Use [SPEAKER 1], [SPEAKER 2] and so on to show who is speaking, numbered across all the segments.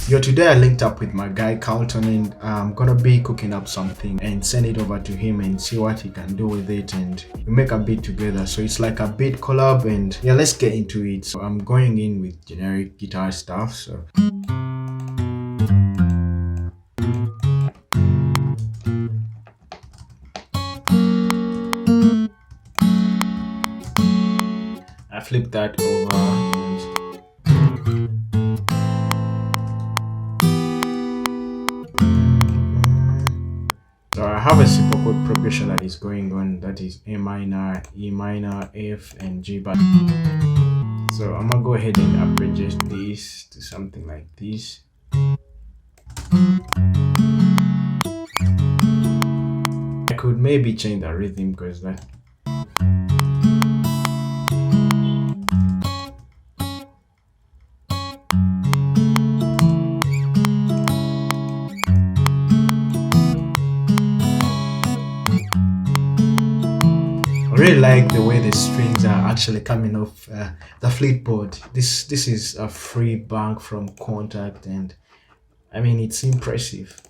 [SPEAKER 1] Yo, today I linked up with my guy Calton, and I'm gonna be cooking up something and send it over to him and see what he can do with it, and we make a beat together. So it's like a beat collab, and yeah, let's get into it. So I'm going in with generic guitar stuff. So I flip that over. So I have a simple chord progression that is going on, that is A minor, E minor, F, and G. But so I'm gonna go ahead and arrange this to something like this. I could maybe change the rhythm because that. I really like the way the strings are actually coming off the fretboard. This is a free bank from Contact, and I mean it's impressive.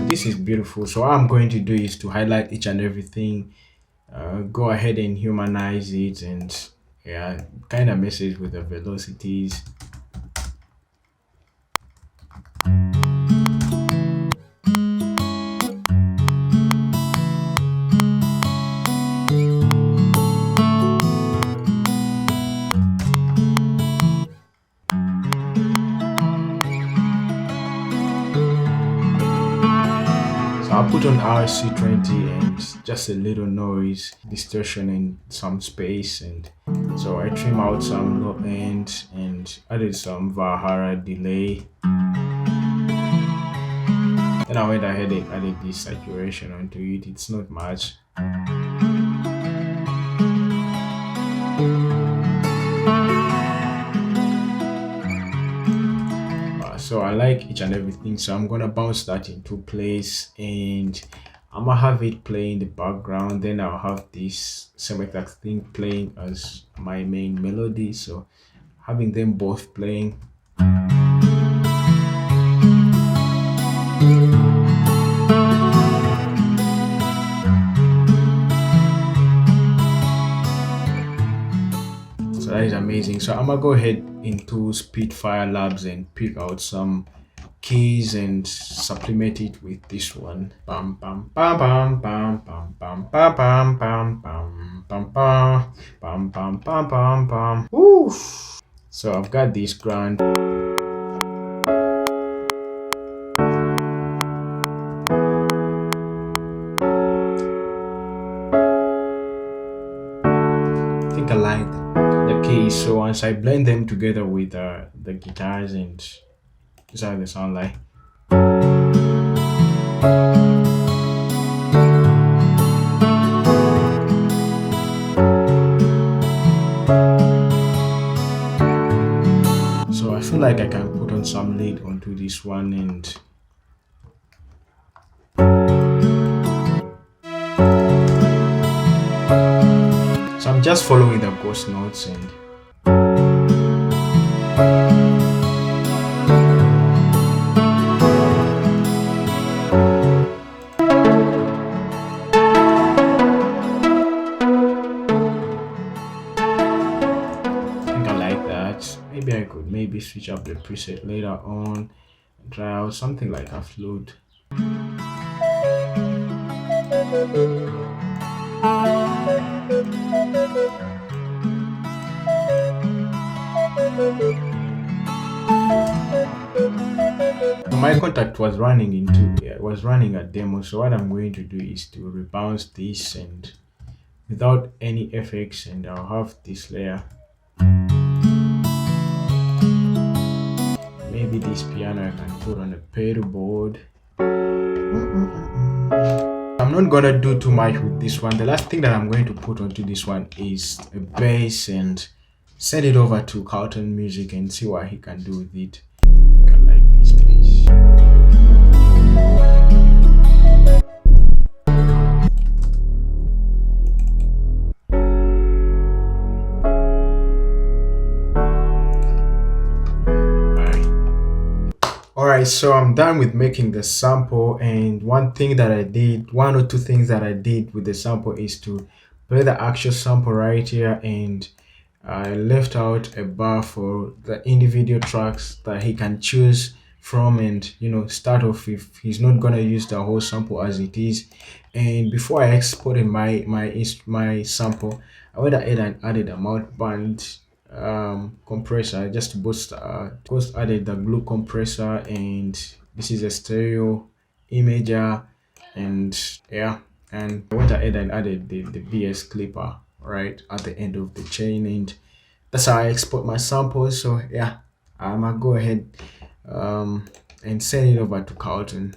[SPEAKER 1] This is beautiful. So what I'm going to do is to highlight each and everything, go ahead and humanize it, and yeah, kind of messes with the velocities. I'll put on RC20 and just a little noise, distortion, and some space. And so I trim out some low end and added some Valhalla delay. Then I went ahead and added this saturation onto it. It's not much. So I like each and everything, so I'm gonna bounce that into place, and I'm gonna have it play in the background. Then I'll have this same exact thing playing as my main melody, so having them both playing. So that is amazing. So I'm gonna go ahead into Spitfire Labs and pick out some keys and supplement it with this one. Bam bam bam bam bam bam bam bam bam bam bam bam bam bam bam bam bam. Woo! So I've got this grand. I think I like the keys. So once I blend them together with the guitars, and this is how they sound like. So I feel like I can put on some lead onto this one, and so I'm just following the ghost notes, and maybe I could switch up the preset later on and try out something like a flute. My Contact was running a demo, so what I'm going to do is to rebounce this and without any effects, and I'll have this layer. Maybe this piano I can put on a pedal board. I'm not gonna do too much with this one. The last thing that I'm going to put onto this one is a bass, and send it over to Calton Music and see what he can do with it. You can like this, please. Alright, so I'm done with making the sample, and one or two things that I did with the sample is to play the actual sample right here, and I left out a bar for the individual tracks that he can choose from, and start off if he's not gonna use the whole sample as it is. And before I exported my sample, I went ahead and added a mount band compressor just to boost. Just added the glue compressor, and this is a stereo imager, and yeah, and I went ahead and added the BS clipper right at the end of the chain, and that's how I export my samples. So yeah, I'm gonna go ahead and send it over to Calton.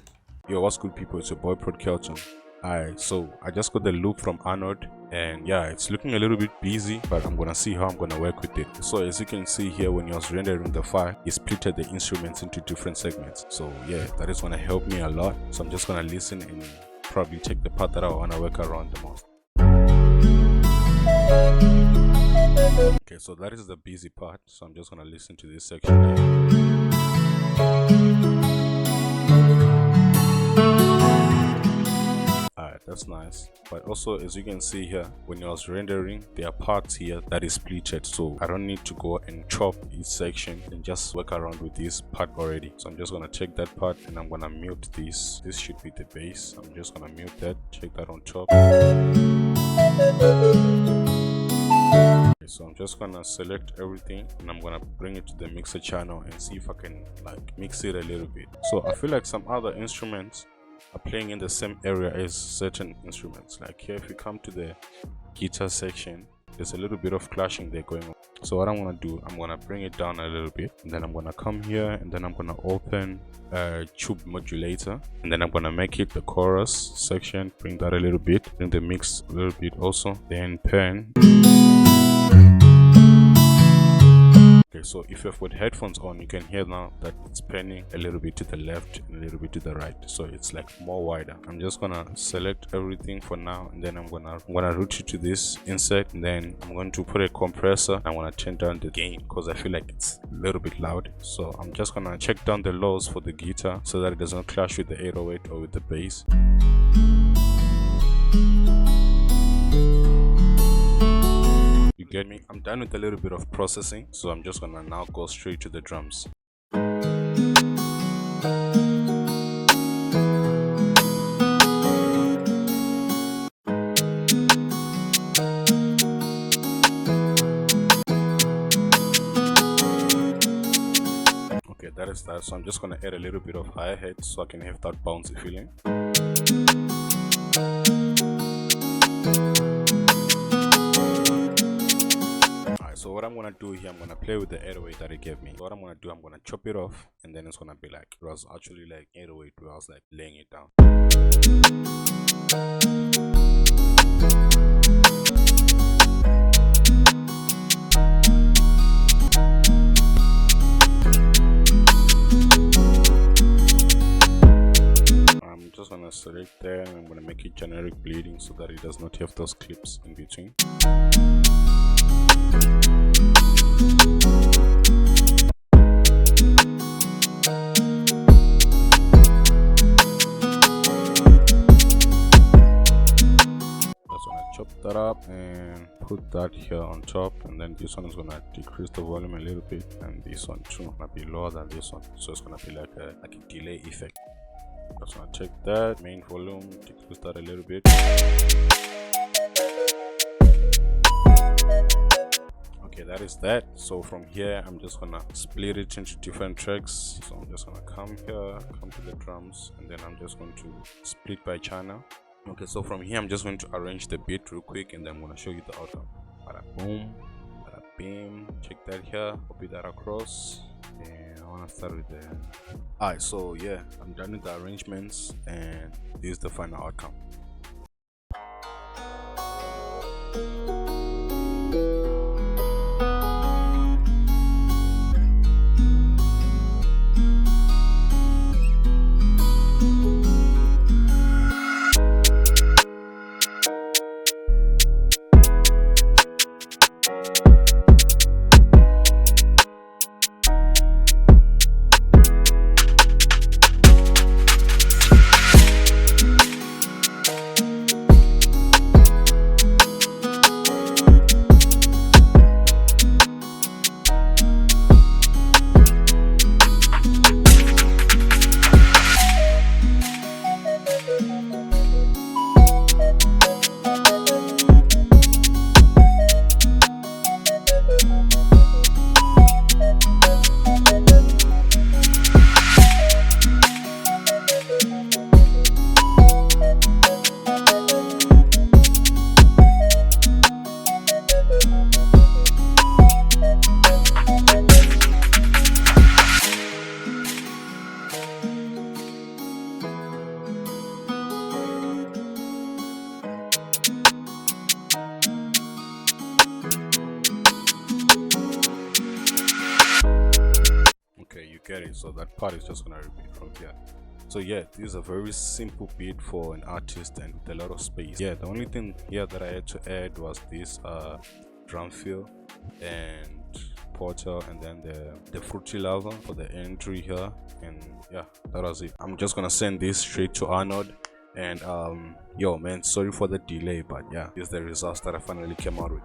[SPEAKER 2] Yo, what's good, people? It's your boy Calton. Alright, so I just got the loop from Arnold, and yeah, it's looking a little bit busy, but I'm gonna see how I'm gonna work with it. So as you can see here, when I was rendering the file, it splitted the instruments into different segments. So yeah, that is gonna help me a lot. So I'm just gonna listen and probably take the part that I wanna work around the most. Okay, so that is the busy part. So I'm just gonna listen to this section here. That's nice, but also as you can see here, when I was rendering, there are parts here that is splitted, so I don't need to go and chop each section and just work around with this part already. So I'm just gonna check that part, and I'm gonna mute this. This should be the bass. I'm just gonna mute that, check that on top. Okay, so I'm just gonna select everything, and I'm gonna bring it to the mixer channel and see if I can like mix it a little bit. So I feel like some other instruments are playing in the same area as certain instruments. Like here, if you come to the guitar section, there's a little bit of clashing there going on. So what I'm gonna do, I'm gonna bring it down a little bit, and then I'm gonna come here, and then I'm gonna open a tube modulator, and then I'm gonna make it the chorus section, bring that a little bit, bring the mix a little bit also, then pan. Okay, so if you've got headphones on, you can hear now that it's panning a little bit to the left and a little bit to the right, so it's like more wider. I'm just gonna select everything for now, and then I'm gonna route it to this insert, and then I'm going to put a compressor. I want to turn down the gain because I feel like it's a little bit loud, so I'm just gonna check down the lows for the guitar so that it does not clash with the 808 or with the bass. You get me? I'm done with a little bit of processing, so I'm just gonna now go straight to the drums. Okay, that is that. So I'm just gonna add a little bit of hi-hat so I can have that bouncy feeling. So what I'm gonna do here, I'm gonna play with the 808 that it gave me. So what I'm gonna do, I'm gonna chop it off, and then it's gonna be like, it was actually like 808 where I was like laying it down. I'm just gonna select there, and I'm gonna make it generic bleeding so that it does not have those clips in between. Chop that up and put that here on top, and then this one is gonna decrease the volume a little bit, and this one too gonna be lower than this one, so it's gonna be like a delay effect. Just gonna check that main volume, decrease that a little bit. Okay, that is that. So from here, I'm just gonna split it into different tracks. So I'm just gonna come here, come to the drums, and then I'm just going to split by channel. Okay, so from here, I'm just going to arrange the beat real quick, and then I'm gonna show you the outcome. Bada boom, bada bam. Check that here, copy that across, and I wanna start with the. Alright, so yeah, I'm done with the arrangements, and this is the final outcome. play, so that part is just gonna repeat from here. So yeah, this is a very simple beat for an artist and with a lot of space. Yeah, the only thing here that I had to add was this drum fill and portal, and then the fruity lava for the entry here, and yeah, that was it. I'm just gonna send this straight to Arnold, and yo man, sorry for the delay, but yeah, here's the results that I finally came out with.